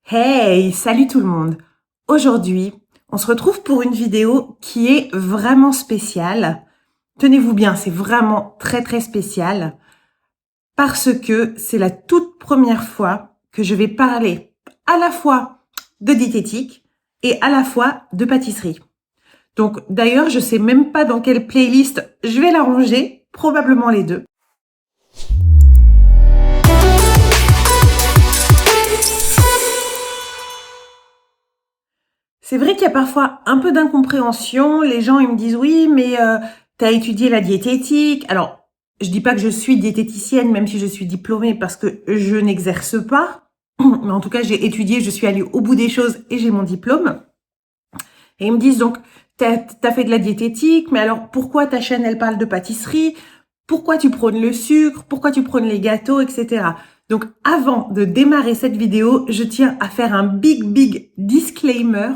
Hey, salut tout le monde! Aujourd'hui, on se retrouve pour une vidéo qui est vraiment spéciale. Tenez-vous bien, c'est vraiment très spécial parce que c'est la toute première fois que je vais parler à la fois de diététique et à la fois de pâtisserie. Donc d'ailleurs, je sais même pas dans quelle playlist je vais la ranger, probablement les deux. C'est vrai qu'il y a parfois un peu d'incompréhension. Les gens, ils me disent, oui, mais tu as étudié la diététique. Alors, je dis pas que je suis diététicienne, même si je suis diplômée, parce que je n'exerce pas. Mais en tout cas, j'ai étudié, je suis allée au bout des choses et j'ai mon diplôme. Et ils me disent donc, t'as fait de la diététique, mais alors pourquoi ta chaîne, elle parle de pâtisserie? Pourquoi tu prônes le sucre? Pourquoi tu prônes les gâteaux, etc. Donc, avant de démarrer cette vidéo, je tiens à faire un big disclaimer.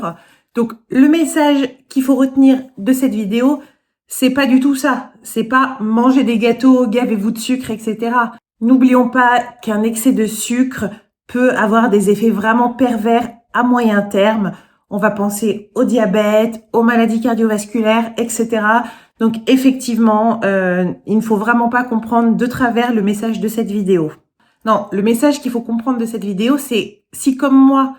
Donc, le message qu'il faut retenir de cette vidéo, c'est pas du tout ça. C'est pas manger des gâteaux, gavez-vous de sucre, etc. N'oublions pas qu'un excès de sucre peut avoir des effets vraiment pervers à moyen terme. On va penser au diabète, aux maladies cardiovasculaires, etc. Donc effectivement, il ne faut vraiment pas comprendre de travers le message de cette vidéo. Non, le message qu'il faut comprendre de cette vidéo, c'est si comme moi,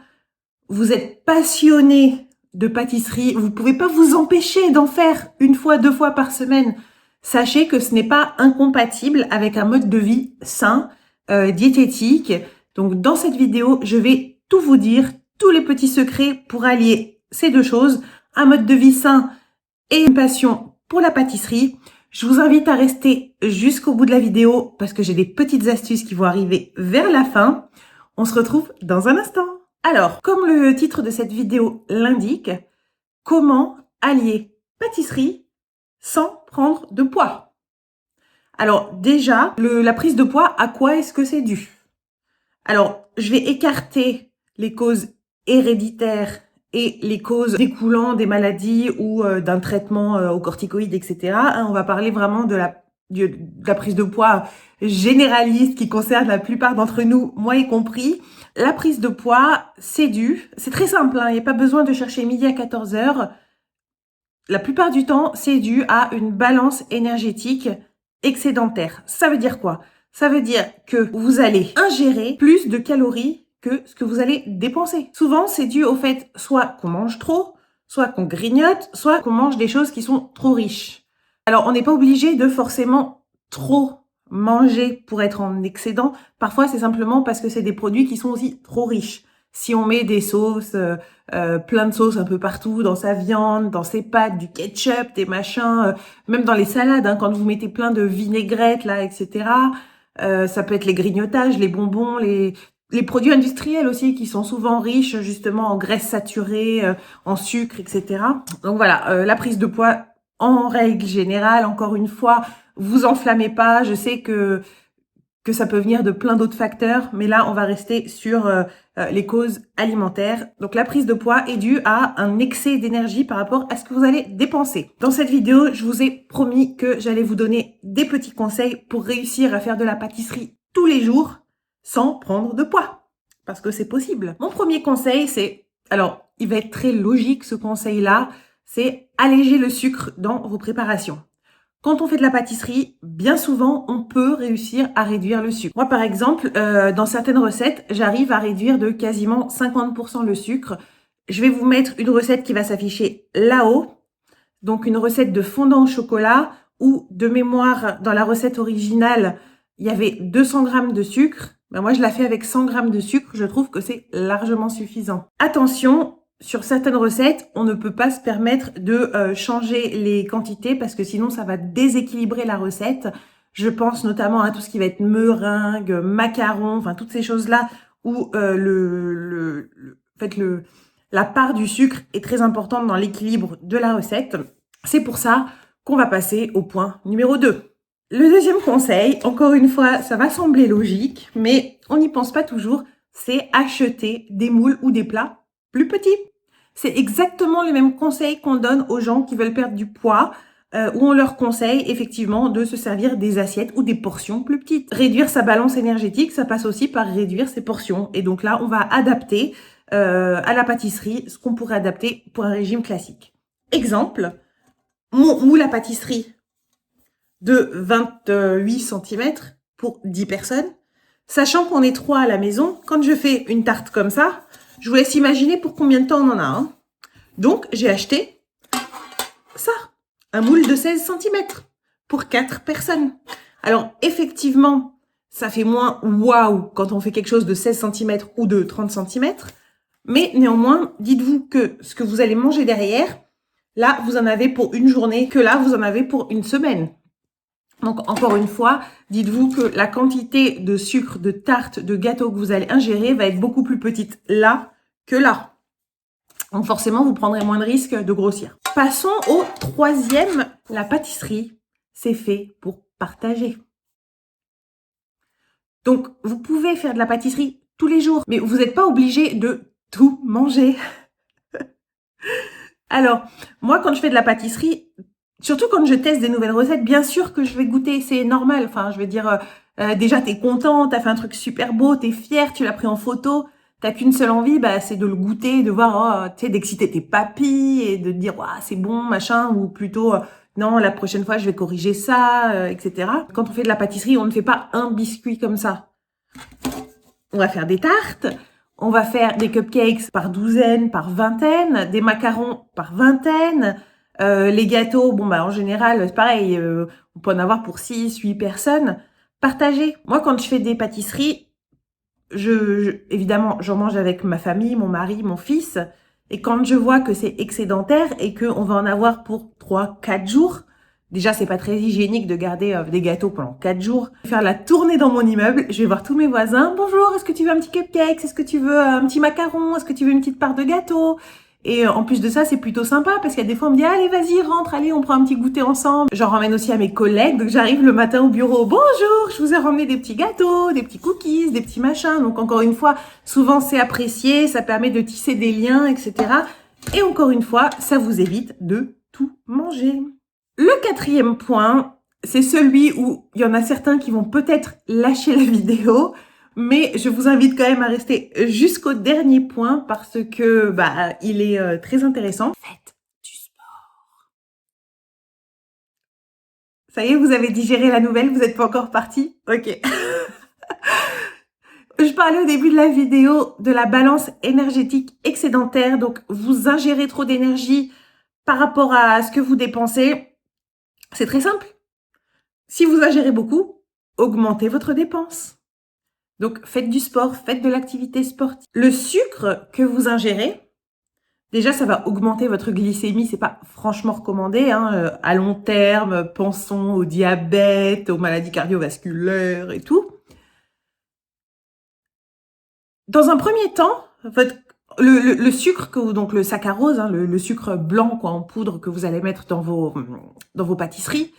vous êtes passionné de pâtisserie, vous pouvez pas vous empêcher d'en faire une fois, 2 fois par semaine. Sachez que ce n'est pas incompatible avec un mode de vie sain, diététique. Donc dans cette vidéo, je vais tout vous dire, tous les petits secrets pour allier ces deux choses, un mode de vie sain et une passion pour la pâtisserie. Je vous invite à rester jusqu'au bout de la vidéo parce que j'ai des petites astuces qui vont arriver vers la fin. On se retrouve dans un instant. Alors, comme le titre de cette vidéo l'indique, comment allier pâtisserie sans prendre de poids? Alors déjà, la prise de poids, à quoi est-ce que c'est dû? Alors, je vais écarter les causes héréditaires et les causes découlant des maladies ou d'un traitement aux corticoïdes, etc. On va parler vraiment de la prise de poids généraliste qui concerne la plupart d'entre nous, moi y compris. La prise de poids, c'est très simple, il n'y a pas besoin de chercher midi à 14 heures. La plupart du temps, c'est dû à une balance énergétique excédentaire. Ça veut dire quoi? Ça veut dire que vous allez ingérer plus de calories que ce que vous allez dépenser. Souvent, c'est dû au fait soit qu'on mange trop, soit qu'on grignote, soit qu'on mange des choses qui sont trop riches. Alors, on n'est pas obligé de forcément trop manger pour être en excédent. Parfois, c'est simplement parce que c'est des produits qui sont aussi trop riches. Si on met des sauces, plein de sauces un peu partout, dans sa viande, dans ses pâtes, du ketchup, des machins, même dans les salades, quand vous mettez plein de vinaigrette, là, etc. Ça peut être les grignotages, les bonbons, les produits industriels aussi, qui sont souvent riches, justement, en graisses saturées, en sucre, etc. Donc voilà, la prise de poids, en règle générale, encore une fois, vous enflammez pas. Je sais que ça peut venir de plein d'autres facteurs, mais là, on va rester sur les causes alimentaires. Donc, la prise de poids est due à un excès d'énergie par rapport à ce que vous allez dépenser. Dans cette vidéo, je vous ai promis que j'allais vous donner des petits conseils pour réussir à faire de la pâtisserie tous les jours sans prendre de poids, parce que c'est possible. Mon premier conseil, c'est, alors, il va être très logique ce conseil-là, c'est alléger le sucre dans vos préparations. Quand on fait de la pâtisserie, bien souvent, on peut réussir à réduire le sucre. Moi, par exemple, dans certaines recettes, j'arrive à réduire de quasiment 50% le sucre. Je vais vous mettre une recette qui va s'afficher là-haut. Donc, une recette de fondant au chocolat où, de mémoire, dans la recette originale, il y avait 200 grammes de sucre. Ben, moi, je la fais avec 100 grammes de sucre. Je trouve que c'est largement suffisant. Attention, sur certaines recettes, on ne peut pas se permettre de changer les quantités parce que sinon, ça va déséquilibrer la recette. Je pense notamment à tout ce qui va être meringue, macarons, enfin toutes ces choses-là où la part du sucre est très importante dans l'équilibre de la recette. C'est pour ça qu'on va passer au point numéro 2. Le deuxième conseil, encore une fois, ça va sembler logique, mais on n'y pense pas toujours, c'est acheter des moules ou des plats plus petits. C'est exactement le même conseil qu'on donne aux gens qui veulent perdre du poids, où on leur conseille effectivement de se servir des assiettes ou des portions plus petites. Réduire sa balance énergétique, ça passe aussi par réduire ses portions. Et donc là, on va adapter à la pâtisserie, ce qu'on pourrait adapter pour un régime classique. Exemple, mon moule à pâtisserie de 28 cm pour 10 personnes. Sachant qu'on est 3 à la maison, quand je fais une tarte comme ça, je vous laisse imaginer pour combien de temps on en a. Hein. Donc, j'ai acheté ça, un moule de 16 cm pour 4 personnes. Alors, effectivement, ça fait moins waouh quand on fait quelque chose de 16 cm ou de 30 cm. Mais néanmoins, dites-vous que ce que vous allez manger derrière, là, vous en avez pour une journée, que là, vous en avez pour une semaine. Donc, encore une fois, dites-vous que la quantité de sucre, de tarte, de gâteau que vous allez ingérer va être beaucoup plus petite là que là. Donc, forcément, vous prendrez moins de risques de grossir. Passons au troisième. La pâtisserie, c'est fait pour partager. Donc, vous pouvez faire de la pâtisserie tous les jours, mais vous n'êtes pas obligé de tout manger. Alors, moi, quand je fais de la pâtisserie, surtout quand je teste des nouvelles recettes, bien sûr que je vais goûter, c'est normal. Enfin, je veux dire, déjà, t'es content, t'as fait un truc super beau, t'es fier, tu l'as pris en photo. T'as qu'une seule envie, bah, c'est de le goûter, de voir, tu sais, d'exciter tes papilles et de te dire, waouh, c'est bon, machin, ou plutôt, non, la prochaine fois, je vais corriger ça, etc. Quand on fait de la pâtisserie, on ne fait pas un biscuit comme ça. On va faire des tartes. On va faire des cupcakes par douzaine, par vingtaine, des macarons par vingtaine. Les gâteaux, bon bah en général, c'est pareil, on peut en avoir pour 6, 8 personnes. Partagez. Moi, quand je fais des pâtisseries, évidemment, j'en mange avec ma famille, mon mari, mon fils. Et quand je vois que c'est excédentaire et qu'on va en avoir pour 3, 4 jours, déjà, c'est pas très hygiénique de garder des gâteaux pendant 4 jours. Je vais faire la tournée dans mon immeuble. Je vais voir tous mes voisins. Bonjour, est-ce que tu veux un petit cupcake? Est-ce que tu veux un petit macaron? Est-ce que tu veux une petite part de gâteau? Et en plus de ça, c'est plutôt sympa parce qu'il y a des fois, on me dit, allez, vas-y, rentre, allez, on prend un petit goûter ensemble. J'en ramène aussi à mes collègues. Donc, j'arrive le matin au bureau. Bonjour, je vous ai ramené des petits gâteaux, des petits cookies, des petits machins. Donc, encore une fois, souvent, c'est apprécié. Ça permet de tisser des liens, etc. Et encore une fois, ça vous évite de tout manger. Le quatrième point, c'est celui où il y en a certains qui vont peut-être lâcher la vidéo, mais je vous invite quand même à rester jusqu'au dernier point parce que bah il est très intéressant. Faites du sport. Ça y est, vous avez digéré la nouvelle, vous n'êtes pas encore parti? Ok. Je parlais au début de la vidéo de la balance énergétique excédentaire, donc vous ingérez trop d'énergie par rapport à ce que vous dépensez. C'est très simple. Si vous ingérez beaucoup, augmentez votre dépense. Donc, faites du sport, faites de l'activité sportive. Le sucre que vous ingérez, déjà, ça va augmenter votre glycémie. C'est pas franchement recommandé. Hein. À long terme, pensons au diabète, aux maladies cardiovasculaires et tout. Dans un premier temps, le sucre, donc le saccharose, hein, le sucre blanc quoi, en poudre que vous allez mettre dans vos pâtisseries,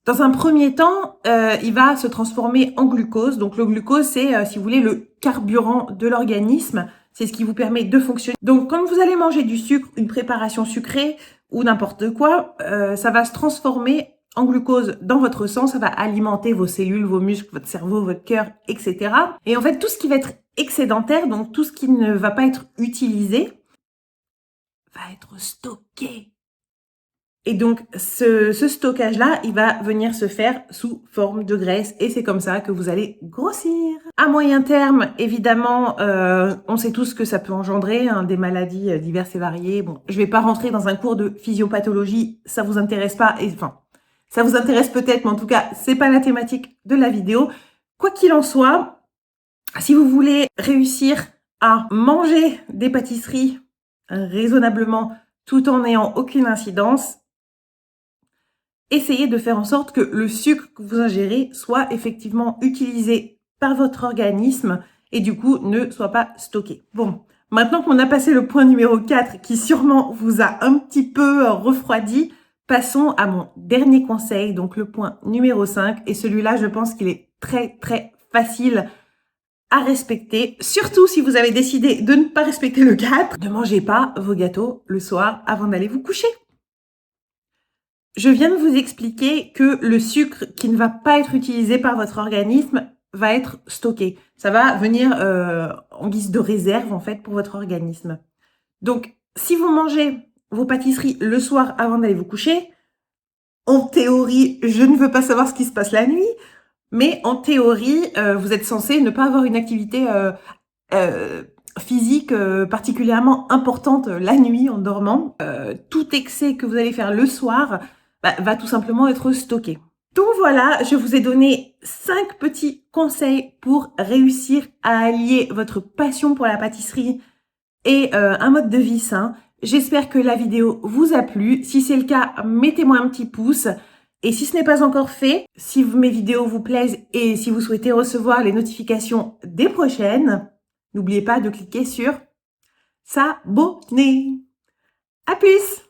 dans un premier temps, il va se transformer en glucose. Donc le glucose, c'est, si vous voulez, le carburant de l'organisme. C'est ce qui vous permet de fonctionner. Donc quand vous allez manger du sucre, une préparation sucrée ou n'importe quoi, ça va se transformer en glucose dans votre sang. Ça va alimenter vos cellules, vos muscles, votre cerveau, votre cœur, etc. Et en fait, tout ce qui va être excédentaire, donc tout ce qui ne va pas être utilisé, va être stocké. Et donc, ce stockage-là, il va venir se faire sous forme de graisse et c'est comme ça que vous allez grossir. À moyen terme, évidemment, on sait tous que ça peut engendrer des maladies diverses et variées. Bon, je vais pas rentrer dans un cours de physiopathologie, ça vous intéresse pas, enfin, ça vous intéresse peut-être, mais en tout cas, c'est pas la thématique de la vidéo. Quoi qu'il en soit, si vous voulez réussir à manger des pâtisseries raisonnablement tout en n'ayant aucune incidence, essayez de faire en sorte que le sucre que vous ingérez soit effectivement utilisé par votre organisme et du coup ne soit pas stocké. Bon, maintenant qu'on a passé le point numéro 4 qui sûrement vous a un petit peu refroidi, passons à mon dernier conseil, donc le point numéro 5. Et celui-là, je pense qu'il est très très facile à respecter, surtout si vous avez décidé de ne pas respecter le 4. Ne mangez pas vos gâteaux le soir avant d'aller vous coucher. Je viens de vous expliquer que le sucre qui ne va pas être utilisé par votre organisme va être stocké. Ça va venir en guise de réserve, en fait, pour votre organisme. Donc, si vous mangez vos pâtisseries le soir avant d'aller vous coucher, en théorie, je ne veux pas savoir ce qui se passe la nuit, mais en théorie, vous êtes censé ne pas avoir une activité physique particulièrement importante la nuit en dormant. Tout excès que vous allez faire le soir va tout simplement être stocké. Donc voilà, je vous ai donné 5 petits conseils pour réussir à allier votre passion pour la pâtisserie et un mode de vie sain. J'espère que la vidéo vous a plu. Si c'est le cas, mettez-moi un petit pouce. Et si ce n'est pas encore fait, si mes vidéos vous plaisent et si vous souhaitez recevoir les notifications des prochaines, n'oubliez pas de cliquer sur s'abonner. À plus!